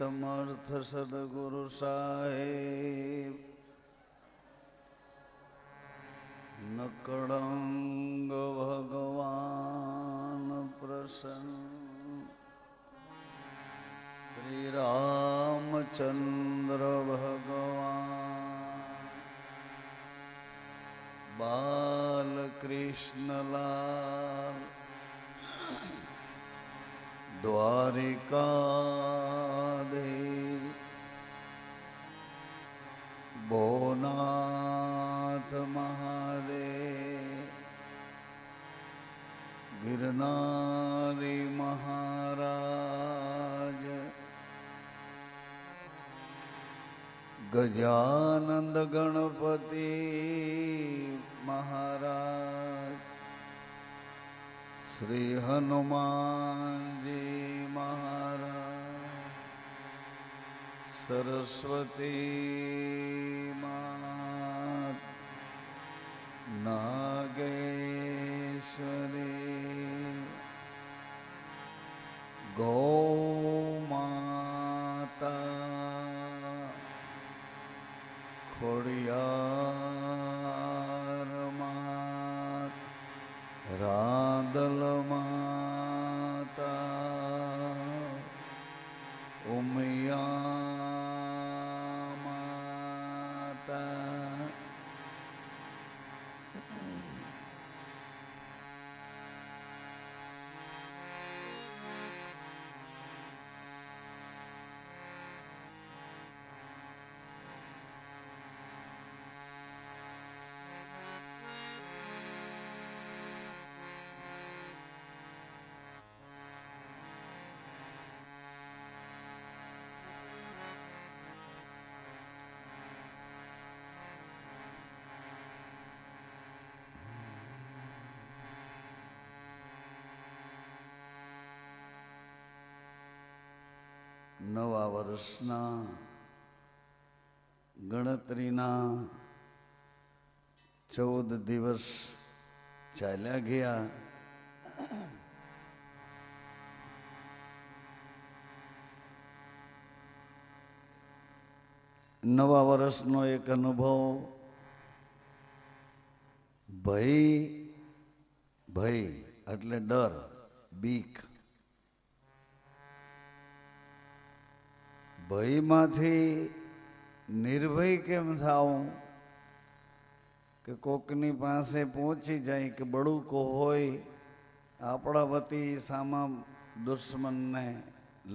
समर्थ सदगुरु साहेब नकड़ंग भगवान प्रसन्न श्री रामचंद्र भगवान बाल कृष्ण लाल द्वारिकाधीश भोनाथ महादेव गिरनारी महाराज गजानंद गणपति महाराज श्री हनुमान जी महाराज सरस्वती मात नागेश्वरी गौ माता खोड़ियार मात रादल माता उमिया माता नवा वर्षना गणतरीना 14 दिवस चाल्या गया। नवा वर्षनो एक अनुभव भय भय એટલે डर बीक भयमांथी निर्भय केम थाऊं के कोकनी पासे पहुंची जाए कि बड़ूको होय आपड़ा वती सामा दुश्मन ने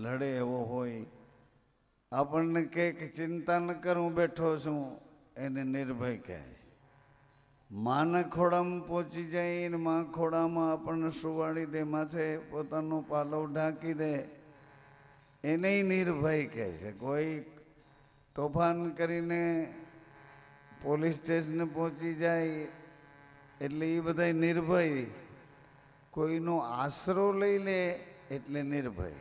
लड़े एवो होय आपने के चिंता न करूं बैठो छूं एने निर्भय कहे। मां खोड़ा में पहुंची जाए मां खोड़ा में अपन सुवाड़ी दे माथे पोतानो पालो ढाकी दे एने निर्भय कहे छे। कोई तोफान करीने पोलीस स्टेशन पहुंची जाए एटले ई बधाय निर्भय। कोईनो आसरो लई ले एटले निर्भय।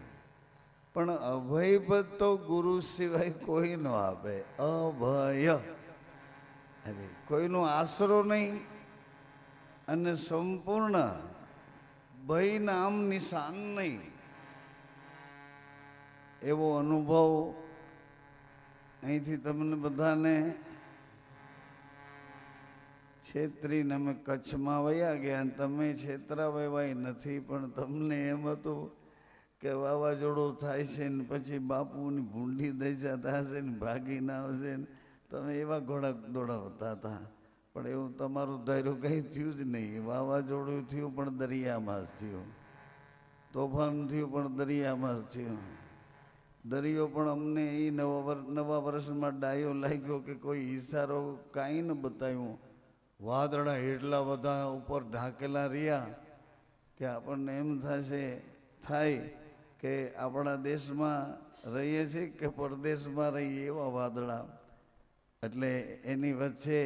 पण अभय पद तो गुरु सिवाय कोई न आपे। अभय अरे कोईनो आसरो नहीं अने संपूर्ण भय नाम निशान नहीं एवो अनुभव અહીંથી તમને બધાને છેતરીને અમે કચ્છમાં વયા ગયા અને તમે છેતરા વહેવાય નથી પણ તમને એમ હતું કે વાવાઝોડું થાય છે ને પછી બાપુની ભૂંડી દઈ થશે ને ભાગીને આવશે ને તમે એવા ઘોડા દોડાવતા હતા પણ એવું તમારું ધાર્યું કંઈ થયું જ નહીં। વાવાઝોડું થયું પણ દરિયામાં જ થયું, તોફાન થયું પણ દરિયામાં જ થયું। दरियो पण अमने ई नवा वर्ष में डायो लाग्यो कि कोई इशारो काई न बतायो। वादड़ा एटला बधा ऊपर ढाकेला रिया कि आपने एम थाय कि अपना देश में रहीए छे कि परदेश में रहीए एवा वादड़ा। एटले एनी वच्चे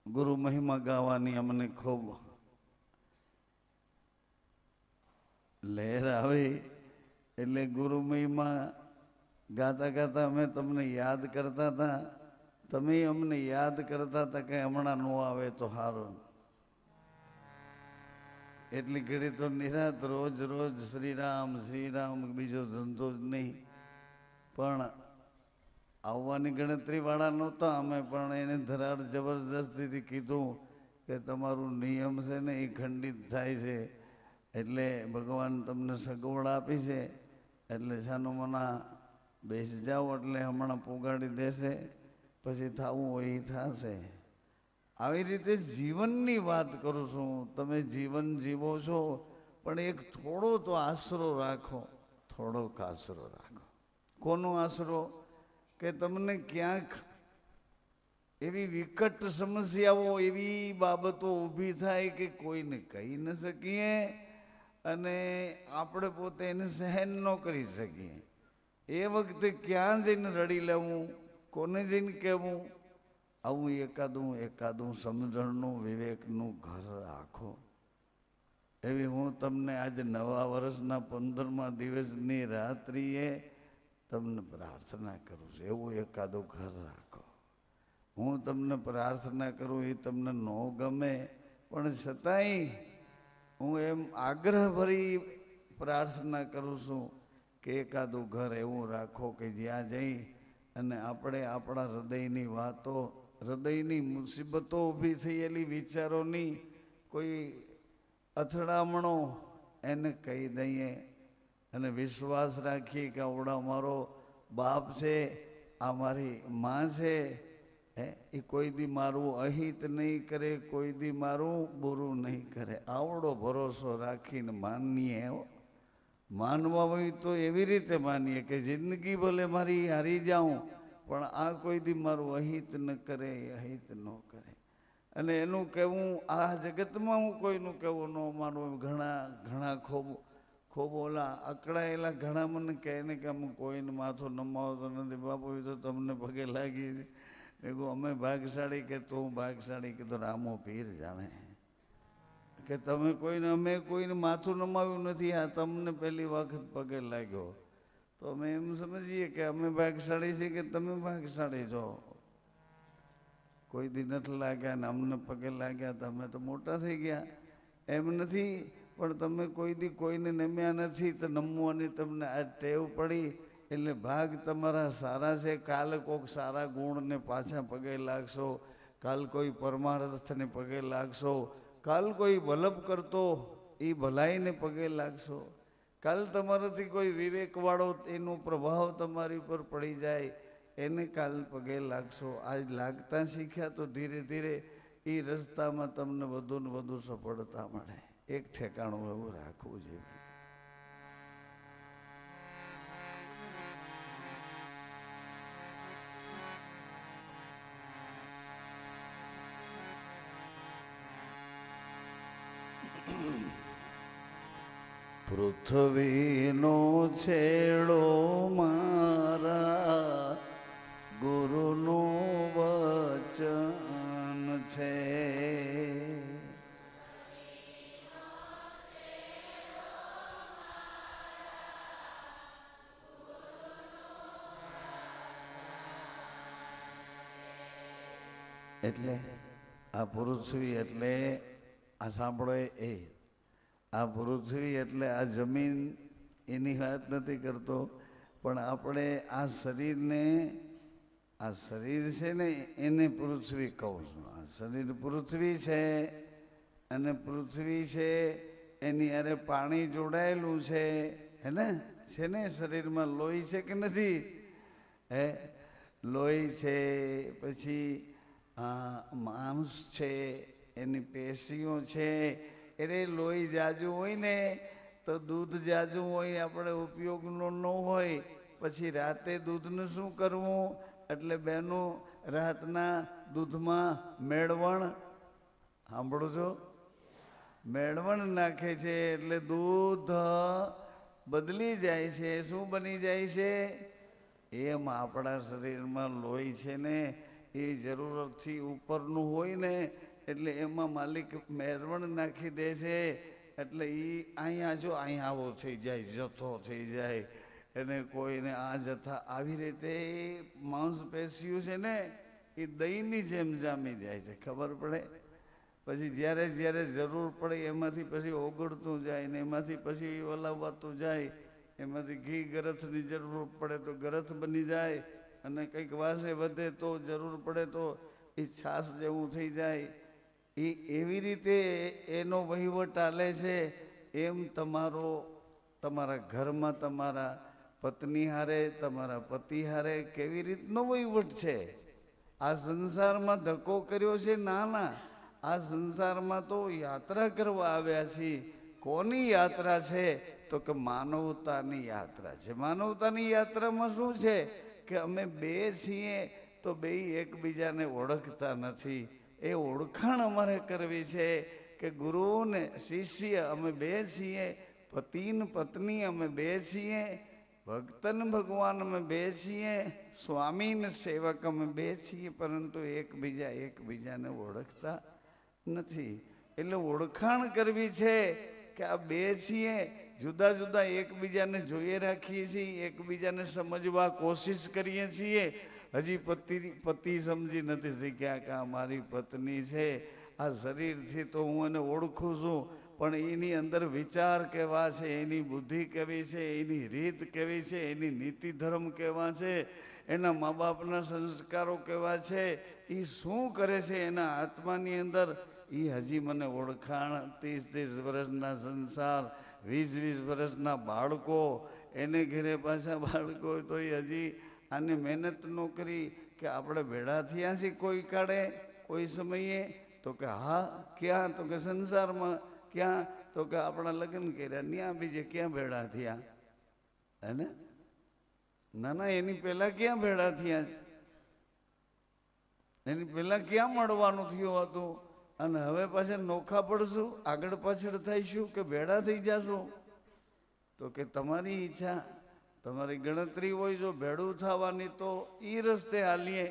गुरु महिमा गावानी अमने खूब लहर आवी। એટલે ગુરુ મહિમા ગાતા ગાતા અમે તમને યાદ કરતા હતા, તમે અમને યાદ કરતા હતા કે હમણાં ન આવે તો સારું। એટલી ઘડી તો નિરાત રોજ રોજ શ્રી રામ બીજો ધંધો જ નહીં। પણ આવવાની ગણતરીવાળા નહોતા અમે, પણ એને ધરાડ જબરજસ્તીથી કીધું કે તમારું નિયમ છે ને એ ખંડિત થાય છે, એટલે ભગવાન તમને સગવડ આપી છે, એટલે છાનુમના બેસી જાઓ, એટલે હમણાં પોગાડી દેશે, પછી થવું હોય એ થશે. આવી રીતે જીવનની વાત કરું છું. તમે જીવન જીવો છો, પણ એક થોડો તો આશરો રાખો, થોડોક આશરો રાખો. કોનો આશરો? કે તમને ક્યાંક એવી વિકટ સમસ્યાઓ, એવી બાબતો ઊભી થાય કે કોઈને કહી ન શકીએ અને આપણે પોતે એને સહન ન કરી શકીએ. એ વખતે ક્યાં જઈને રડી લેવું, કોને જઈને કહેવું? આવું એકાદું સમજણનું, વિવેકનું ઘર રાખો. એવી હું તમને આજે નવા વર્ષના 15મા દિવસની રાત્રિએ તમને પ્રાર્થના કરું છું. એવું એકાદું ઘર રાખો. હું તમને પ્રાર્થના કરું એ તમને ન ગમે, પણ છતાંય હું એમ આગ્રહભરી પ્રાર્થના કરું છું કે એકાદું ઘર એવું રાખો કે જ્યાં જઈ અને આપણે આપણા હૃદયની વાતો, હૃદયની મુસીબતો, ઊભી થયેલી વિચારોની કોઈ અથડામણો એને કહી દઈએ અને વિશ્વાસ રાખીએ કે આવડા મારો બાપ છે, આ મારી માં છે, એ કોઈ દી મારું અહિત નહીં કરે, કોઈ દી મારું બુરું નહીં કરે. આવડો ભરોસો રાખીને માનીએ. માનવા હોય તો એવી રીતે માનીએ કે જિંદગી ભલે મારી હારી જાઉં, પણ આ કોઈ દી મારું અહિત ન કરે, અહિત ન કરે. અને એનું કહેવું આ જગતમાં હું કોઈનું કહેવું ન માનું. ઘણા ખૂબ ઓલા અકળાયેલા ઘણા મને કહે ને કે અમે કોઈને માથું નમાવતો નથી. બાપુ તો તમને પગે લાગી. મેં કહું અમે ભાગશાળી? કે તું ભાગશાળી? કે તો રામો પીર જાણે કે અમે કોઈને માથું નમાવ્યું નથી, આ તમને પહેલી વખત પગે લાગ્યો. તો અમે એમ સમજીએ કે અમે ભાગશાળી છીએ કે તમે ભાગશાળી છો. કોઈ દી નથી લાગ્યા ને અમને પગે લાગ્યા તો અમે તો મોટા થઈ ગયા. એમ નથી, પણ તમે કોઈ દી કોઈને નમ્યા નથી તો નમવાની તમને આ ટેવ પડી, એટલે ભાગ તમારા સારા છે. કાલ કોઈક સારા ગુણને પાછા પગે લાગશો, કાલ કોઈ પરમાર્થને પગે લાગશો, કાલ કોઈ વલભ કરતો એ ભલાઈને પગે લાગશો, કાલ તમારાથી કોઈ વિવેકવાળો એનો પ્રભાવ તમારી પર પડી જાય એને કાલ પગે લાગશો. આજ લાગતા શીખ્યા તો ધીરે ધીરે એ રસ્તામાં તમને વધુ ને વધુ સફળતા મળે. એક ઠેકાણું એવું રાખવું જોઈએ. પૃથ્વીનો છેડો મારા ગુરુનું વચન છે, એટલે આ પૃથ્વી એટલે આ સાંભળો, આ પૃથ્વી એટલે આ જમીન એની વાત નથી કરતો, પણ આપણે આ શરીરને, આ શરીર છે ને એને પૃથ્વી કહું છું. આ શરીર પૃથ્વી છે અને પૃથ્વી છે એની અરે પાણી જોડાયેલું છે, હે ને? છે ને? શરીરમાં લોહી છે કે નથી? લોહી છે, પછી માંસ છે, એની પેશીઓ છે. એટલે લોહી જાજુ હોય ને તો દૂધ જાજુ હોય, આપણે ઉપયોગનો ન હોય. પછી રાતે દૂધનું શું કરવું? એટલે બહેનો રાતના દૂધમાં મેળવણ, સાંભળો છો? મેળવણ નાખે છે એટલે દૂધ બદલી જાય છે. શું બની જાય છે? એમ આપણા શરીરમાં લોહી છે ને એ જરૂરતથી ઉપરનું હોય ને એટલે એમાં માલિક મેળવણ નાખી દે છે. એટલે એ અહીંયા જો અહીંયા આવો થઈ જાય, જથ્થો થઈ જાય, અને કોઈને આ જથ્થા આવી રીતે માંસપેશીઓ છે ને એ દહીંની જેમ જામી જાય છે. ખબર પડે? પછી જ્યારે જ્યારે જરૂર પડે એમાંથી પછી ઓગળતું જાય ને એમાંથી પછી ઓલાવાતું જાય. એમાંથી ઘી ગરથની જરૂર પડે તો ગરથ બની જાય, અને કંઈક વાસે વધે તો જરૂર પડે તો એ છાશ જેવું થઈ જાય. એવી રીતે એનો વહીવટ ચાલે છે. એમ તમારા ઘરમાં તમારા પત્ની હારે, તમારા પતિ હારે કેવી રીતનો વહીવટ છે. આ સંસારમાં ધક્કો કર્યો છે? ના, આ સંસારમાં તો યાત્રા કરવા આવ્યા છીએ. કોની યાત્રા છે? તો કે માનવતાની યાત્રા છે. માનવતાની યાત્રામાં શું છે કે અમે બે છીએ તો બે એકબીજાને ઓળખતા નથી. એ ઓળખાણ અમારે કરવી છે કે ગુરુ ને શિષ્ય અમે બે છીએ, પતિ ને પત્ની અમે બે છીએ, ભક્તન ભગવાન અમે બે છીએ, સ્વામી ને સેવક અમે બે છીએ, પરંતુ એકબીજાને ઓળખતા નથી. એટલે ઓળખાણ કરવી છે કે આ બે છીએ, જુદા જુદા એકબીજાને જોઈએ રાખીએ છીએ, એકબીજાને સમજવા કોશિશ કરીએ છીએ. હજી પતિ સમજી નથી શીખ્યા કે આ મારી પત્ની છે. આ શરીરથી તો હું એને ઓળખું છું, પણ એની અંદર વિચાર કેવા છે, એની બુદ્ધિ કેવી છે, એની રીત કેવી છે, એની નીતિ ધર્મ કેવા છે, એના મા બાપના સંસ્કારો કેવા છે, એ શું કરે છે એના આત્માની અંદર, એ હજી મને ઓળખાણ. 30 વર્ષના સંસાર, 20 વર્ષના બાળકો, એને ઘેરે પાછા બાળકો, તો એ હજી આને મહેનત ન કરી કે આપણે ભેળા થયા છીએ કોઈ કાળે કોઈ સમયે? તો કે હા. ક્યાં? તો કે સંસારમાં. ક્યાં? તો કે આપણા લગ્ન કર્યા ત્યાં બીજે ક્યાં ભેળા થયા? હે? ના, એની પહેલા ક્યાં ભેળા થયા છે? એની પહેલા ક્યાં મળવાનું થયું હતું? અને હવે પાછા નોખા પડશું, આગળ પાછળ થઈશું કે ભેળા થઈ જશું? તો કે તમારી ઈચ્છા, તમારી ગણતરી હોય જો ભેળું થવાની તો એ રસ્તે હાલીએ,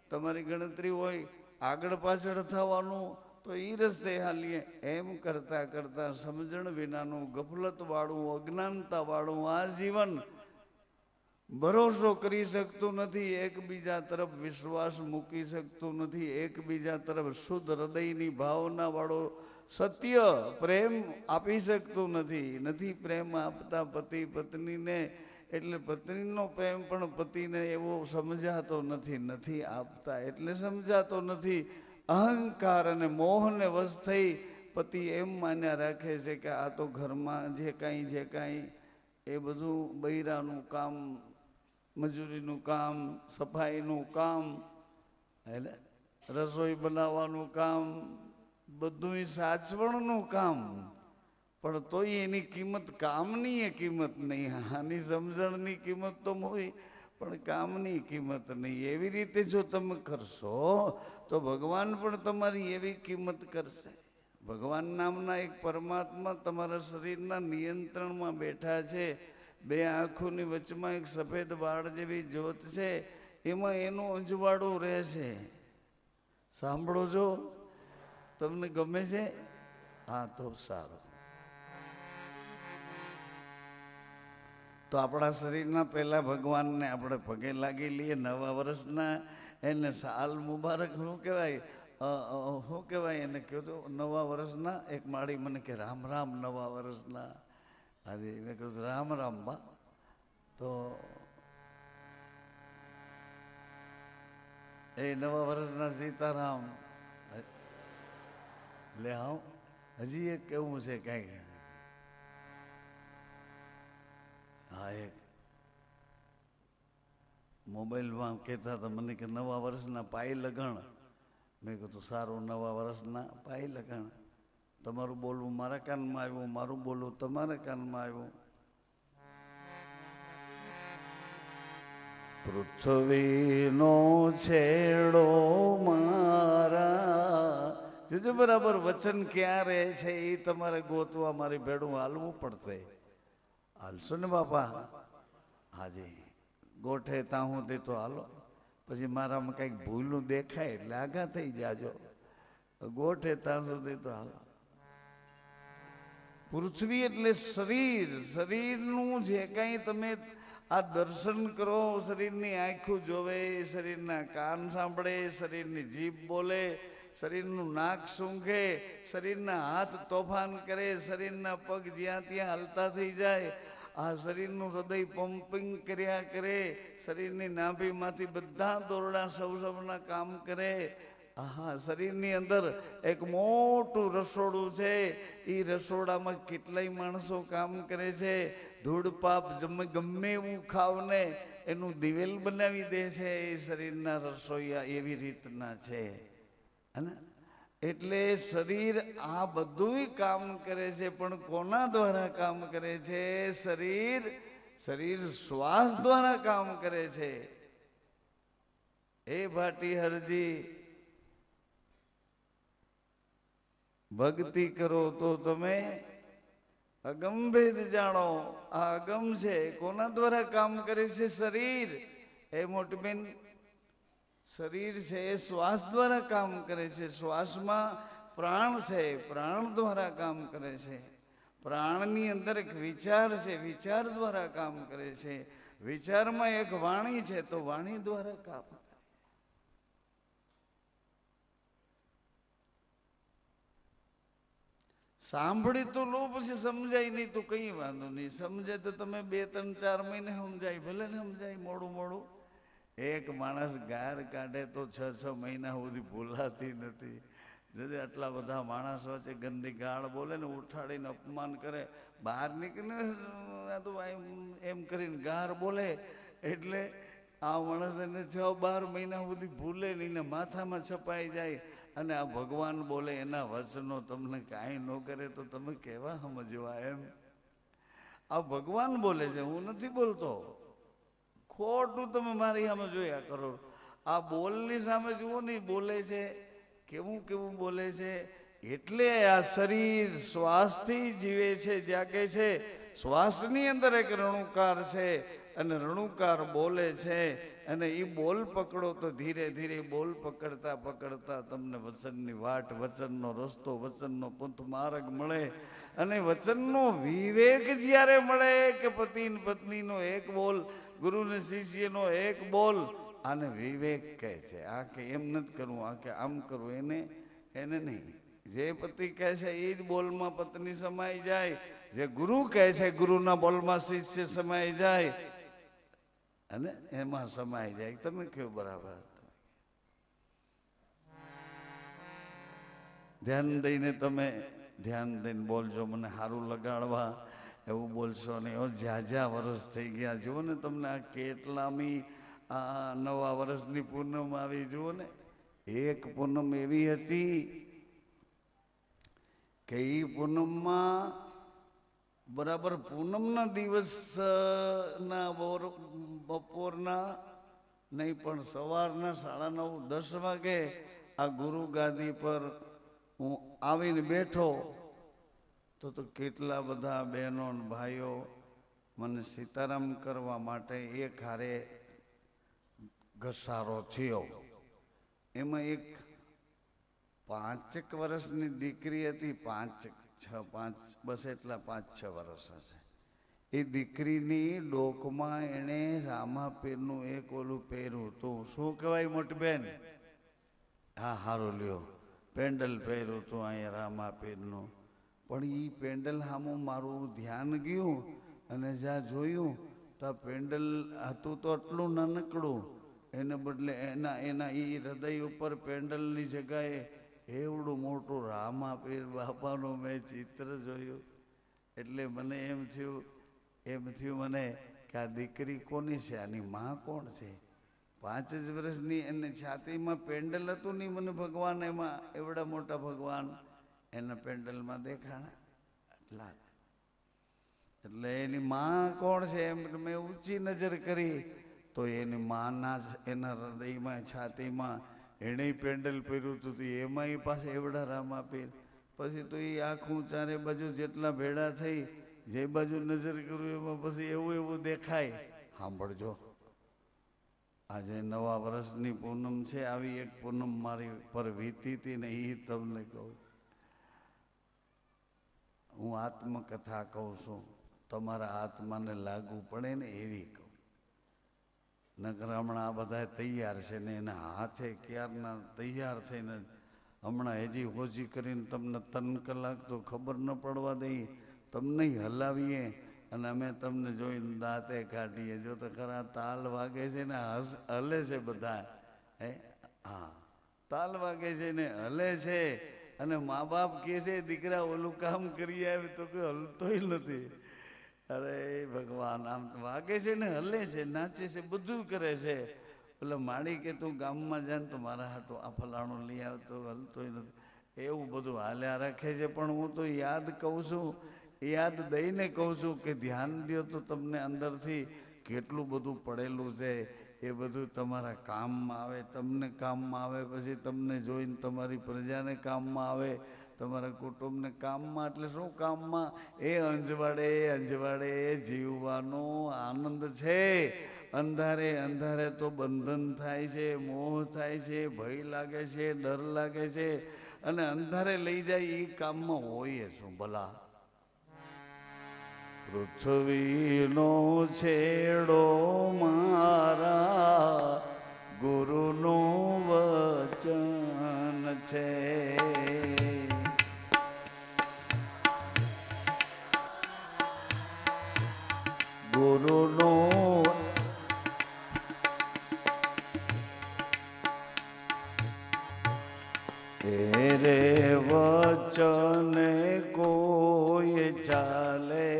તમારી ગણતરી હોય આગળ પાછળ થવાનું તો એ રસ્તે હાલીએ. એમ કરતાં કરતાં સમજણ વિનાનું, ગફલતવાળું, અજ્ઞાનતાવાળું આ જીવન ભરોસો કરી શકતું નથી, એકબીજા તરફ વિશ્વાસ મૂકી શકતું નથી, એકબીજા તરફ શુદ્ધ હૃદયની ભાવનાવાળો સત્ય પ્રેમ આપી શકતું નથી પ્રેમ આપતા પતિ પત્નીને. એટલે પત્નીનો પ્રેમ પણ પતિને એવો સમજાતો નથી આપતા, એટલે સમજાતો નથી. અહંકાર અને મોહને વશ થઈ પતિ એમ માન્યા રાખે છે કે આ તો ઘરમાં જે કાંઈ એ બધું બૈરાનું કામ, મજૂરીનું કામ, સફાઈનું કામ, એટલે રસોઈ બનાવવાનું કામ, બધું સાચવણનું કામ, પણ તોય એની કિંમત કામની એ કિંમત નહીં. આની સમજણની કિંમત તો હોય પણ કામની કિંમત નહીં. એવી રીતે જો તમે કરશો તો ભગવાન પણ તમારી એવી કિંમત કરશે. ભગવાન નામના એક પરમાત્મા તમારા શરીરના નિયંત્રણમાં બેઠા છે. બે આંખોની વચમાં એક સફેદ વાળ જેવી જ્યોત છે, એમાં એનું અજવાળું રહેશે. સાંભળો છો? તમને ગમે છે? હા, તો સારું. તો આપણા શરીરના પહેલા ભગવાનને આપણે પગે લાગી લઈએ. નવા વર્ષના એને સાલ મુબારક. શું કહેવાય? શું કહેવાય એને? કહો તો નવા વર્ષના એક માળી મને કે રામ રામ નવા વર્ષના. આજે મેં કહ્યું રામ રામ બા. તો એ નવા વર્ષના સીતારામ. લે આવ, હજી એક કેવું છે કંઈક. હા, એક મોબાઈલમાં કહેતા હતા મને કે નવા વર્ષના પાય લગણ. મેં કીધું સારું, નવા વર્ષના પાય લગણ. તમારું બોલવું મારા કાનમાં આવ્યું, મારું બોલવું તમારા કાનમાં આવ્યું. પૃથ્વીનો છેડો મારા, જોજો બરાબર વચન ક્યાં રહે છે એ તમારે ગોતવા મારી ભેડું હાલવું પડશે. હાલશો ને બાપા? હાજી, ગોઠે ત્યાં સુધી તો હાલો. પછી મારામાં કંઈક ભૂલું દેખાય એટલે આગા થઈ જાજો. ગોઠે ત્યાં સુધી તો હાલો. પૃથ્વી એટલે શરીર. શરીરનું જે કાંઈ તમે આ દર્શન કરો, શરીરની આંખો જોવે, શરીરના કાન સાંભળે, શરીરની જીભ બોલે, શરીરનું નાક સૂંઘે, શરીરના હાથ તોફાન કરે, શરીરના પગ જ્યાં ત્યાં હલતા થઈ જાય, આ શરીરનું હૃદય પંપિંગ કર્યા કરે, શરીરની નાભીમાંથી બધા દોરડા સૌના કામ કરે. આહા, શરીરની અંદર એક મોટું રસોડું છે. એ રસોડામાં કેટલાય માણસો કામ કરે છે. ધૂળ પાપ ગમે એવું ખાવ ને એનું દિવેલ બનાવી દે છે. એ શરીરના રસોઈયા એવી રીતના છે. એટલે શરીર આ બધું કામ કરે છે, પણ કોના દ્વારા કામ કરે છે? શરીર શ્વાસ દ્વારા કામ કરે છે. એ ભાટી હરજી, ભક્તિ કરો તો તમે અગમભેદ જાણો. આ અગમ છે, કોના દ્વારા કામ કરે છે? શરીર. એ મોટી બેન, શરીર છે એ શ્વાસ દ્વારા કામ કરે છે. શ્વાસમાં પ્રાણ છે, પ્રાણ દ્વારા કામ કરે છે. પ્રાણની અંદર એક વિચાર છે, વિચાર દ્વારા કામ કરે છે. વિચારમાં એક વાણી છે, તો વાણી દ્વારા કામ કરે. સાંભળી તો લો, પછી સમજાય નહીં તો કઈ વાંધો નહીં. સમજે તો તમે 2, 3, 4 મહિને સમજાય, ભલે ને સમજાય મોડું મોડું. એક માણસ ગાર કાઢે તો 6 મહિના સુધી ભૂલાતી નથી. যদি આટલા બધા માણસો છે, ગંદી ગાળ બોલે ને, ઉઠાડીને અપમાન કરે, બહાર નીકળીને તો એમ કરીને ગાર બોલે, એટલે આ માણસ એને 6-12 મહિના સુધી ભૂલે નહીં ને માથામાં છપાઈ જાય. અને આ ભગવાન બોલે એના વચનો તમને કાંઈ ન કરે તો તમે કેવા સમજવા? એમ આ ભગવાન બોલે છે, હું નથી બોલતો. ખોટું તમે મારી સામે જોયા કરો. આ બોલની સામે જુઓ ને, બોલે છે કેવું કેવું બોલે છે. એટલે આ શરીર શ્વાસથી જીવે છે, જાગે છે. શ્વાસની અંદર એક રણુકાર છે, અને રણુકાર બોલે છે. અને એ બોલ પકડો તો ધીરે ધીરે બોલ પકડતા પકડતા તમને વચનની વાટ, વચનનો રસ્તો, વચનનો પંથ માર્ગ મળે. અને વચનનો વિવેક જ્યારે મળે કે પતિ પત્નીનો એક બોલ, ગુરુ ને શિષ્યનો એક બોલ, આને વિવેક કહે છે. આ કે એમ નથી કરવું, આ કે આમ કરવું, એને નહીં. જે પતિ કહે છે એ જ બોલમાં પત્ની સમાઈ જાય. જે ગુરુ કહે છે ગુરુના બોલમાં શિષ્ય સમાઈ જાય, અને એમાં સમાઈ જાય. તમે કયો બરાબર? ધ્યાન દઈને તમે ધ્યાન દઈને બોલજો. મને સારું લગાડવા એવું બોલશો નહીં. જ્યાં વર્ષ થઈ ગયા, જુઓ ને તમને આ કેટલામી આ નવા વર્ષની પૂનમ આવી. જુઓ ને, એક પૂનમ એવી હતી કે એ પૂનમમાં બરાબર પૂનમના દિવસના બપોરના નહીં પણ સવારના 9:30-10 વાગે આ ગુરુ ગાદી પર હું આવીને બેઠો તો કેટલા બધા બહેનો અને ભાઈઓ મને સીતારામ કરવા માટે એક હારે ઘસારો થયો. એમાં એક 5 વર્ષની દીકરી હતી. 5 બસ એટલા 5-6 વર્ષ હશે. એ દીકરીની ડોકમાં એણે રામાપીરનું એક ઓલું પહેર્યું હતું. શું કહેવાય મોટી બેન? હા, હારું લ્યો, પેન્ડલ પહેર્યું હતું અહીંયા રામાપીરનું. પણ એ પેન્ડલ સામું મારું ધ્યાન ગયું, અને જ્યાં જોયું તો પેન્ડલ હતું તો આટલું નાનકડું, એને બદલે એના એ હૃદય ઉપર પેન્ડલની જગ્યાએ એવડું મોટું રામાપીર બાપાનું મેં ચિત્ર જોયું. એટલે મને એમ થયું મને કે આ દીકરી કોની છે, આની માં કોણ છે? 5 જ વર્ષની એને છાતીમાં પેન્ડલ હતું નહીં. મને ભગવાન એમાં એવડા મોટા ભગવાન એના પેન્ડલમાં દેખાણા. એટલે એની માં કોણ છે એમ મેં ઊંચી નજર કરી તો એની માના એના હૃદયમાં, છાતીમાં એણે પેન્ડલ પહેર્યું હતું. એમાં એ પાસે એવડા રામાપીર. પછી તો એ આખું ચારે બાજુ જેટલા ભેડા થઈ, જે બાજુ નજર કરું એમાં પછી એવું દેખાય. સાંભળજો, આજે નવા વર્ષની પૂનમ છે. આવી એક પૂનમ મારી પર વીતી હતી ને, એ તમને કહું. હું આત્મકથા કહું છું, તમારા આત્માને લાગુ પડે ને એવી કહું. નકર હમણાં આ બધા તૈયાર છે ને એના હાથે ક્યારના તૈયાર થઈને હમણાં હજી હોજી કરીને તમને 3 કલાક તો ખબર ન પડવા દઈએ, તમને હલાવીએ અને અમે તમને જોઈને દાંતે કાઢીએ. જો તો ખરા તાલ વાગે છે ને હલે છે બધા. હે હા, તાલ વાગે છે ને હલે છે. અને મા બાપ કહે છે દીકરા ઓલું કામ કરી આવે તો કે હલતોય નથી. અરે ભગવાન, આમ વાગે છે ને હલે છે, નાચે છે, બધું કરે છે. એટલે માડી કે તું ગામમાં જાય ને તો મારા હાટું આ ફલાણું લઈ આવતો, હલતોય નથી. એવું બધું હાલ્યા રાખે છે. પણ હું તો યાદ કહું છું, યાદ દઈને કહું છું કે ધ્યાન દો તો તમને અંદરથી કેટલું બધું પડેલું છે એ બધું તમારા કામમાં આવે. તમને કામમાં આવે, પછી તમને જોઈને તમારી પ્રજાને કામમાં આવે, તમારા કુટુંબને કામમાં. એટલે શું કામમાં? એ અંજવાડે અંજવાડે જીવવાનો આનંદ છે. અંધારે અંધારે તો બંધન થાય છે, મોહ થાય છે, ભય લાગે છે, ડર લાગે છે. અને અંધારે લઈ જાય એ કામમાં હોય શું ભલા? પૃથ્વીનો છેડો મારા ગુરુનું વચન છે. ગુરુનું રે વચને કોઈ ચાલે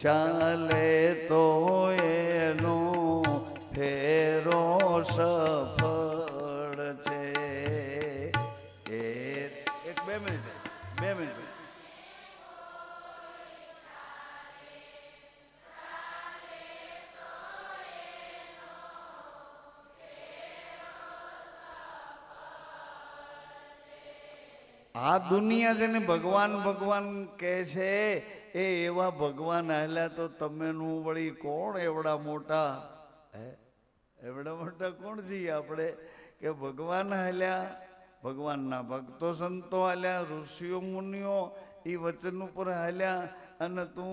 ચાલે તો એનો ફેરો સફળ છે. એક 2 મિનિટ, 2 મિનિટ. આ દુનિયા જેને ભગવાન ભગવાન કહે છે એ એવા ભગવાન આલ્યા તો તમે નું વળી કોણ એવડા મોટા? એવડા મોટા કોણ છીએ આપણે કે ભગવાન હાલ્યા? ભગવાનના ભક્તો સંતો હાલ્યા, ઋષિઓ મુનિઓ એ વચન ઉપર હાલ્યા. અને તું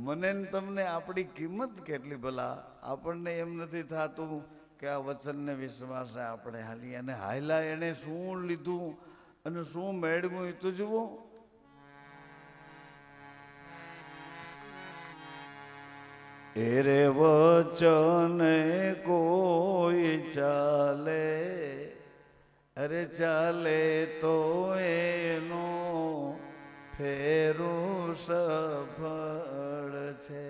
મને ને તમને આપણી કિંમત કેટલી ભલા? આપણને એમ નથી થતું કે આ વચનને વિશ્વાસે આપણે હાલી. અને હાલ્યા એને શું લીધું અને શું મેળવ્યું એ તો જુઓ. એરે વચને કોઈ ચાલે, અરે ચાલે તો એનો ફેરો સફળ છે.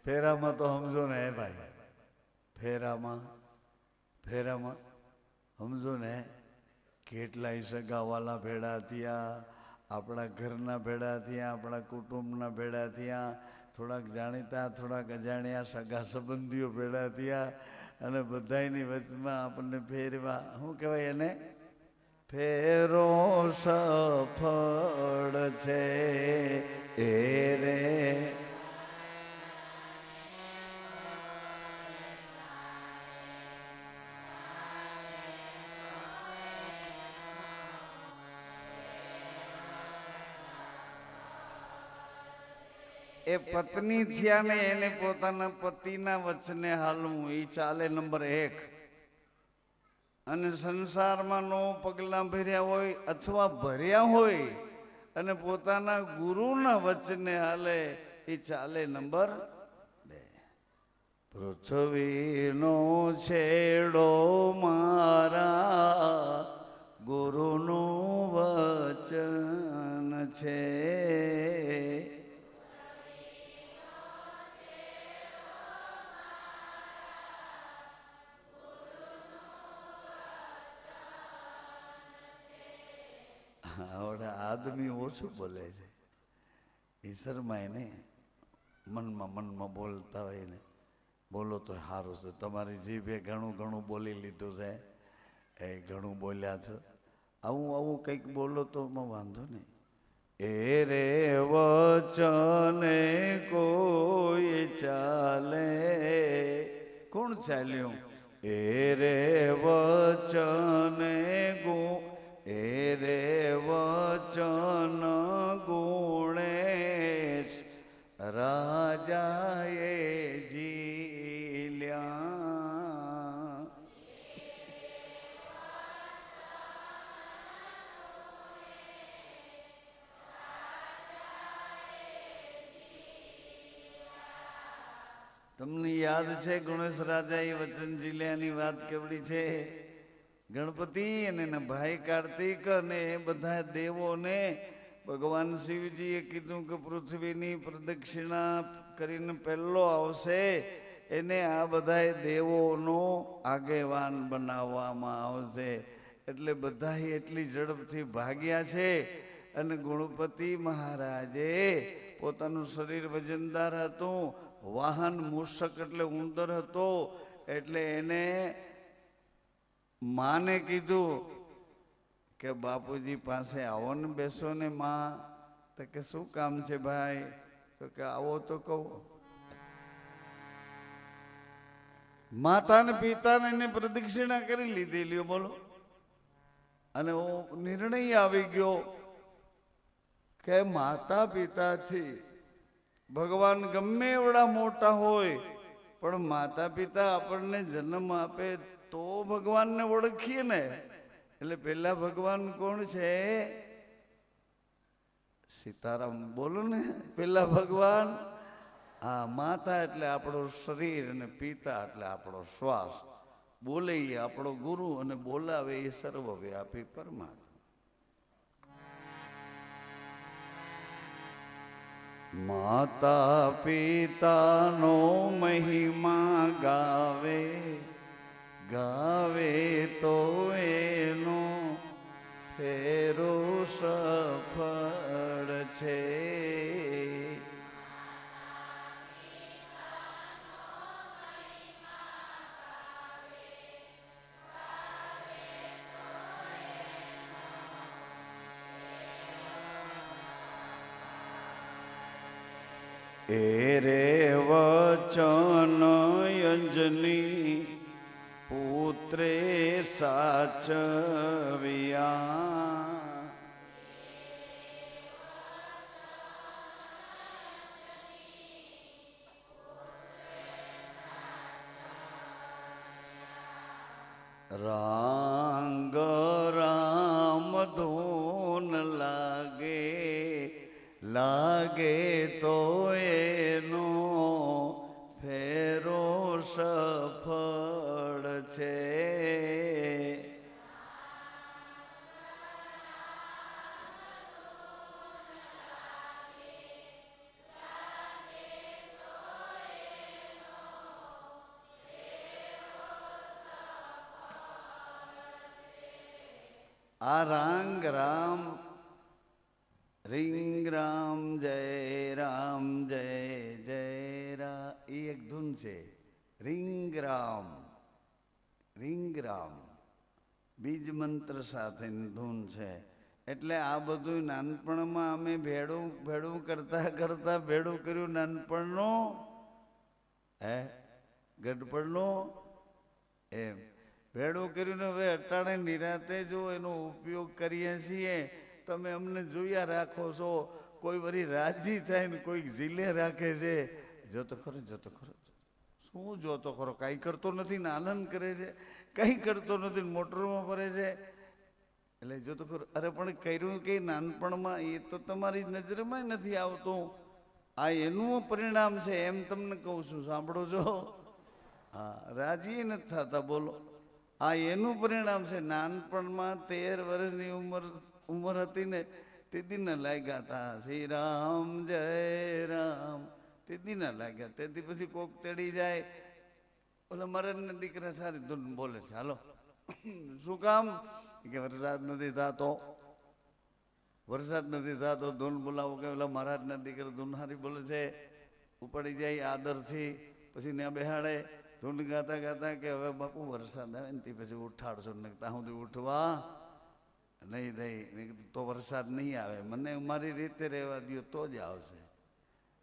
ફેરામાં તો સમજો ને હે ભાઈ, ફેરામાં સમજો ને કેટલાય સગાવાલા ભેડા થયા, આપણા ઘરના ભેડા થયા, આપણા કુટુંબના ભેડા થયા, થોડાક જાણીતા થોડાક અજાણ્યા સગા સંબંધીઓ ભેડા થયા. અને બધાની વચમાં આપણને ફેરવા, શું કહેવાય એને? ફેરો સફળ છે. એ રે એ પત્ની થયા ને એને પોતાના પતિના વચને હાલવું એ ચાલે નંબર 1. અને સંસારમાં નો પગલા ભર્યા હોય અથવા ભર્યા હોય અને પોતાના ગુરુના વચને હાલે એ ચાલે નંબર 2. પૃથ્વીનો છેડો મારા ગુરુનું વચન છે. આવડે આદમી ઓછું બોલે છે, ઈશ્વરમાં ને મનમાં બોલતા હોય ને. બોલો તો સારું છે. તમારી જીભે ઘણું ઘણું બોલી લીધું છે, એ ઘણું બોલ્યા છો. આવું કંઈક બોલો તો વાંધો નહીં. એ રે વચને કોઈ ચાલે, કોણ ચાલ્યું? એ રે વચને એ રે વચન ગુણે રાજાએ જીલ્યા તમને યાદ છે ગણેશ રાજાએ વચન જીલ્યાની વાત કેવડી છે? ગણપતિ અને એના ભાઈ કાર્તિક અને એ બધા દેવોને ભગવાન શિવજીએ કીધું કે પૃથ્વીની પ્રદક્ષિણા કરીને પહેલો આવશે એને આ બધા દેવોનો આગેવાન બનાવવામાં આવશે. એટલે બધા એટલી ઝડપથી ભાગ્યા છે. અને ગણપતિ મહારાજે પોતાનું શરીર વજનદાર હતું, વાહન મૂષક એટલે ઉંદર હતો. એટલે એને માને કીધું કે બાપુજી પાસે આવો ને, બેસો ને. માં તો કે શું કામ છે ભાઈ? તો કે આવો તો કહું. માતા ને પિતા ને એને પ્રદક્ષિણા કરી લીધી. લ્યો બોલો. અને નિર્ણય આવી ગયો કે માતા પિતાથી ભગવાન ગમે એવડા મોટા હોય પણ માતા પિતા આપણને જન્મ આપે તો ભગવાનને ઓળખીએ ને. એટલે પેલા ભગવાન કોણ છે? સીતારામ બોલો ને. પેલા ભગવાન આ માતા એટલે આપણું શરીર અને પિતા એટલે આપણો શ્વાસ. બોલે એ આપણો ગુરુ અને બોલાવે એ સર્વવ્યાપી પરમાત્મા. માતા પિતાનો મહિમા ગાવે, ગાવે તો એનો ફેરો સફળ છે. એ રે વચન અંજની પુત્રે સાચવ્યા, રાંગ રામ ધૂન લાગે, લાગે તો એનો ફેરો સફળ છે. આ રાંગ રામ, રીંગ રામ જય રામ જય જય રામ, એ એક ધૂન છે. રીંગ રામ, રીંગ રામ બીજ મંત્ર સાથેની ધૂન છે. એટલે આ બધું નાનપણમાં અમે ભેડું ભેડું કરતા કરતા ભેડું કર્યું. નાનપણનું ગઢપણનું એમ ભેડું કર્યું ને હવે અટાણે નિરાતે જો એનો ઉપયોગ કરીએ છીએ. તમે અમને જોયા રાખો છો. કોઈ વળી રાજી થાય ને કોઈક ઝીલે રાખે છે. જોતો ખરો, જોતો ખરો. શું જોતો ખરો? કાંઈ કરતો નથી ને આનંદ કરે છે. કંઈ કરતો નથી ને મોટરમાં ફરે છે. એટલે જોતો ખરો. અરે પણ કર્યું કે નાનપણમાં એ તો તમારી નજરમાં નથી આવતું. આ એનું પરિણામ છે એમ તમને કહું છું. સાંભળો છો? હા, રાજી નથી થતા. બોલો. આ એનું પરિણામ છે. નાનપણમાં 13 વર્ષની ઉંમર હતી ને તેથી ન લાગ્યા હતા શ્રી રામ જય રામ, તેથી ન લાગ્યા. તેથી પછી કોક તેડી જાય, ઓલા મહારાજના દીકરા સારી ધૂન બોલે છે, હાલો. શું કામ? કે વરસાદ નથી થતો, વરસાદ નથી થતો, ધૂન બોલાવો. કે ઓલા મહારાજના દીકરા ધૂન હારી બોલે છે. ઉપાડી જાય આદરથી, પછી ત્યાં બેહાડે. ધૂન ગાતા ગાતા કે હવે બાપુ વરસાદ આવે ને તે પછી ઉઠાડશો ને ત્યાં સુધી ઉઠવા નહીં દઈ તો વરસાદ નહીં આવે. મને મારી રીતે રહેવા દો તો જ આવશે.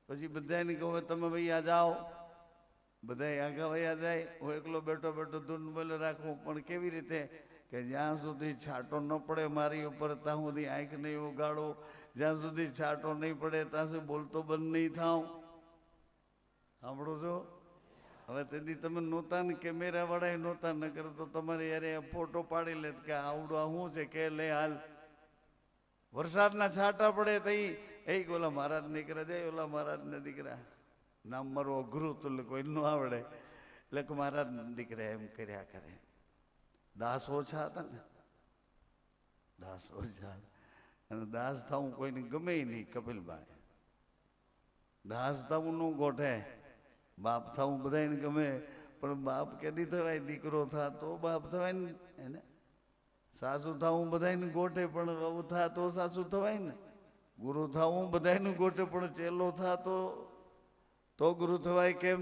પછી બધાને કહું તમે ભૈયા જાઓ. બધા આગા વયા જાય. હું એકલો બેઠો બેઠો ધૂન બોલે રાખું. પણ કેવી રીતે? કે જ્યાં સુધી છાંટો ન પડે મારી ઉપર ત્યાં સુધી આંખ નહીં ઉગાડું. જ્યાં સુધી છાંટો નહીં પડે ત્યાં સુધી બોલતો બંધ નહીં થાઉં. સાંભળો છો? હવે તેથી તમે નહોતા ને કેમેરા વાળા નહોતા, નકર તો તમારે યારે ફોટો પાડી લે કે આવડું આ શું છે કે લે હાલ. વરસાદના છાંટા પડે તઈ એ ઓલા મહારાજ દીકરા જાય, ઓલા મહારાજ ને દીકરા નામ મારું અઘરું તો કોઈ ન આવડે એટલે કે મહારાજ દીકરા એમ કર્યા કરે. દાસ ઓછા હતા ને, દાસ ઓછા, અને દાસ થવું કોઈને ગમે નહીં. કપિલભાઈ, દાસ થવું ન ગોઠે, બાપ થવું બધાને ગમે, પણ બાપ કેદી થવાય? દીકરો થા તો બાપ થવાય ને. એને સાસુ થવું બધાને ગોઠે, પણ વહુ થા તો સાસુ થવાય ને. ગુરુ થવું બધાને ગોઠે, પણ ચેલો થા તો ગુરુ થવાય કેમ?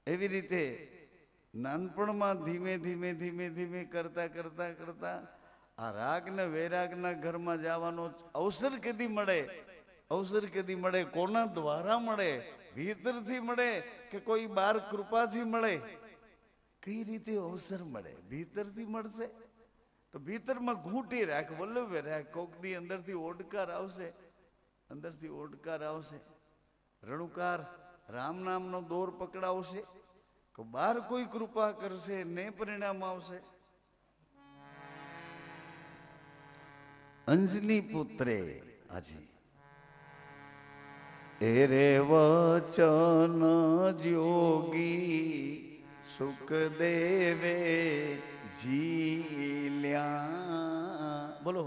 એવી રીતે નાનપણમાં ધીમે ધીમે ધીમે ધીમે કરતા કરતા કરતા આ રાગ ને વૈરાગના ઘરમાં જવાનો અવસર કદી મળે? અવસર કદી મળે? કોના દ્વારા મળે? ભીતરથી મળે કે કોઈ બાર કૃપાથી મળે? કઈ રીતે અવસર મળે? ભીતરથી મળશે તો ભીતરમાં ઘૂંટી રાખ, વલ્લભે રાખ. કોકની અંદરથી ઓડકાર આવશે, અંદરથી ઓડકાર આવશે, રણુકાર રામ નામનો દોર પકડાવશે, કે બાર કોઈ કૃપા કરશે ને પરિણામ આવશે. અંજની પુત્રે આજી એરે વચન જોગી સુખદેવે જીલ્યા. બોલો.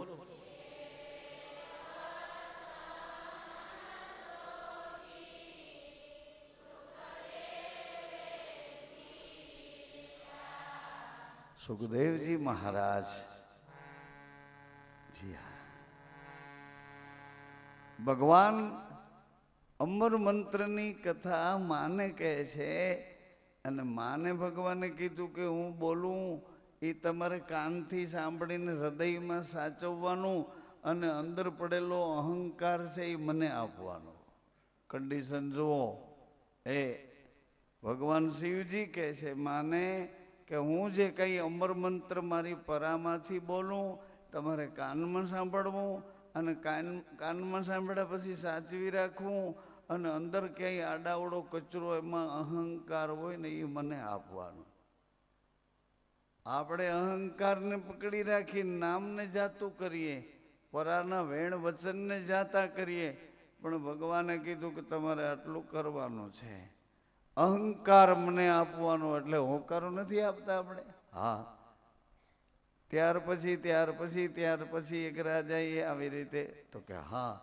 સુખદેવજી મહારાજ, જી હા, ભગવાન અમર મંત્રની કથા માને કહે છે, અને માને ભગવાને કીધું કે હું બોલું એ તમારે કાનથી સાંભળીને હૃદયમાં સાચવવાનું, અને અંદર પડેલો અહંકાર છે એ મને આપવાનો. કન્ડિશન જુઓ. એ ભગવાન શિવજી કહે છે માને કે હું જે કંઈ અમર મંત્ર મારી પરામાંથી બોલું તમારે કાનમાં સાંભળવું, અને કાનમાં સાંભળ્યા પછી સાચવી રાખવું, અને અંદર ક્યાંય આડાવડો કચરો એમાં અહંકાર હોય ને એ મને આપવાનો. આપણે અહંકારને પકડી રાખી નામને જાતું કરીએ, પરાના વેણ વચનને જાતા કરીએ, પણ ભગવાને કીધું કે તમારે આટલું કરવાનું છે. અહંકાર મને આપવાનો, એટલે હોકારો નથી આપતા આપણે. હા, ત્યાર પછી એક રાજાએ આવી રીતે તો કે હા,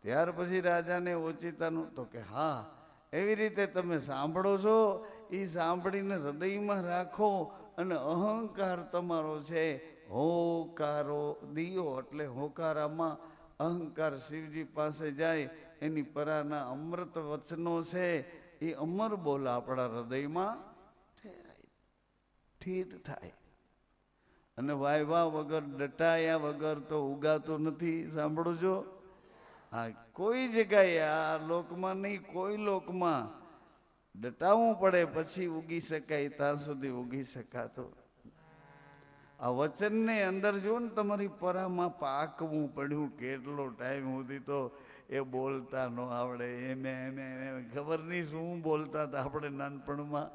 ત્યાર પછી રાજાને ઓચિતાનું તો કે હા. એવી રીતે તમે સાંભળો છો, એ સાંભળીને હૃદયમાં રાખો, અને અહંકાર તમારો છે હોકારો દિયો, એટલે હોકારામાં અહંકાર શિવજી પાસે જાય. એની પરાના અમૃત વચનો છે એ અમર બોલ આપણા હૃદયમાં ઠેરાય, ઠીર થાય. અને વાયવા વગર, ડટાયા વગર તો ઉગાતો નથી. સાંભળો છો? હા, કોઈ જગ્યાએ આ લોકમાં નહીં, કોઈ લોકમાં ડટાવવું પડે પછી ઉગી શકાય, ત્યાં સુધી ઉગી શકાતો. આ વચનને અંદર જો ને તમારી પરામાં પાકવું પડ્યું, કેટલો ટાઈમ સુધી તો એ બોલતા ન આવડે. એને ખબર નહીં શું બોલતા હતા આપણે નાનપણમાં.